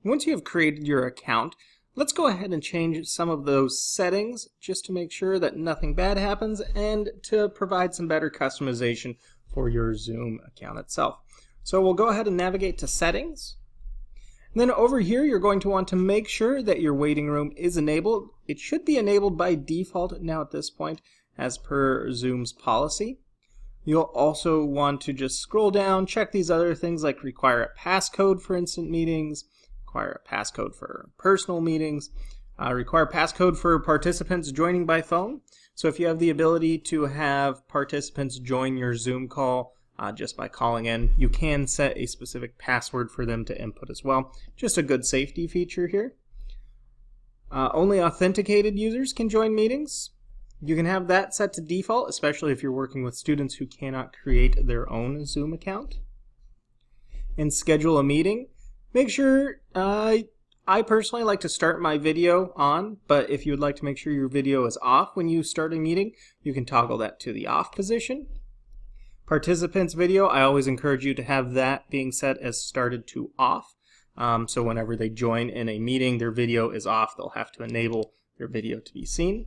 Once you have created your account, let's go ahead and change some of those settings just to make sure that nothing bad happens and to provide some better customization for your Zoom account itself. So we'll go ahead and navigate to Settings. And then over here, you're going to want to make sure that your waiting room is enabled. It should be enabled by default now at this point, as per Zoom's policy. You'll also want to just scroll down, check these other things like require a passcode for instant meetings, require a passcode for personal meetings, require passcode for participants joining by phone. So if you have the ability to have participants join your Zoom call just by calling in, you can set a specific password for them to input as well. Just a good safety feature here. Only authenticated users can join meetings. You can have that set to default, especially if you're working with students who cannot create their own Zoom account. And schedule a meeting. Make sure, I personally like to start my video on, but if you would like to make sure your video is off when you start a meeting, you can toggle that to the off position. Participants video, I always encourage you to have that being set as started to off. So whenever they join in a meeting, their video is off. They'll have to enable their video to be seen.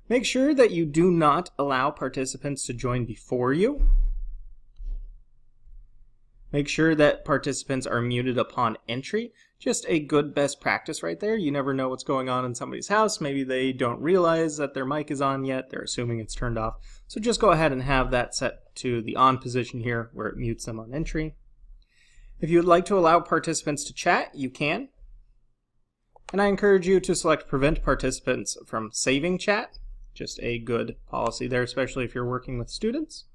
Make sure that you do not allow participants to join before you. Make sure that participants are muted upon entry. Just a good best practice right there. You never know what's going on in somebody's house. Maybe they don't realize that their mic is on yet. They're assuming it's turned off. So just go ahead and have that set to the on position here where it mutes them on entry. If you would like to allow participants to chat, you can. And I encourage you to select prevent participants from saving chat. Just a good policy there, especially if you're working with students.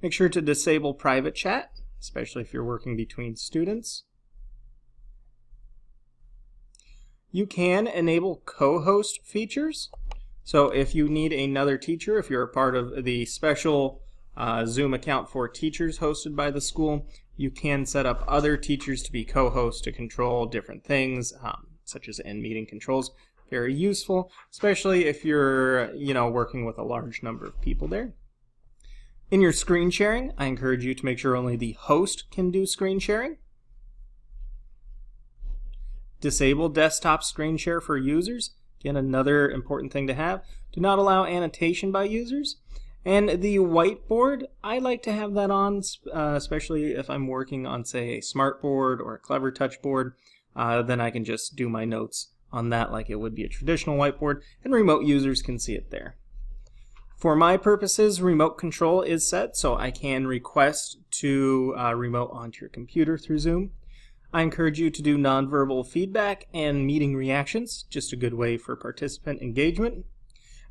Make sure to disable private chat, especially if you're working between students. You can enable co-host features. So if you need another teacher, if you're a part of the special Zoom account for teachers hosted by the school, you can set up other teachers to be co-hosts to control different things, such as end meeting controls. Very useful, especially if you're, working with a large number of people there. In your screen sharing, I encourage you to make sure only the host can do screen sharing. Disable desktop screen share for users. Again, another important thing to have. Do not allow annotation by users. And the whiteboard, I like to have that on, especially if I'm working on, say, a smartboard or a Clevertouch board. Then I can just do my notes on that like it would be a traditional whiteboard, and remote users can see it there. For my purposes, remote control is set, so I can request to remote onto your computer through Zoom. I encourage you to do nonverbal feedback and meeting reactions, just a good way for participant engagement.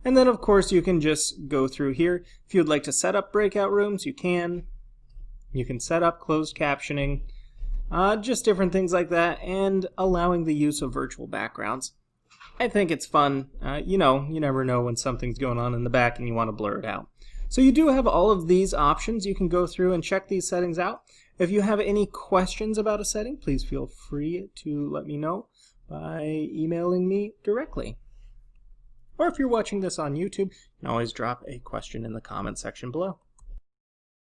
And then of course you can just go through here. If you'd like to set up breakout rooms, you can. You can set up closed captioning. Just different things like that, and allowing the use of virtual backgrounds. I think it's fun. You never know when something's going on in the back and you want to blur it out. So you do have all of these options. You can go through and check these settings out. If you have any questions about a setting, please feel free to let me know by emailing me directly. Or if you're watching this on YouTube, you can always drop a question in the comment section below.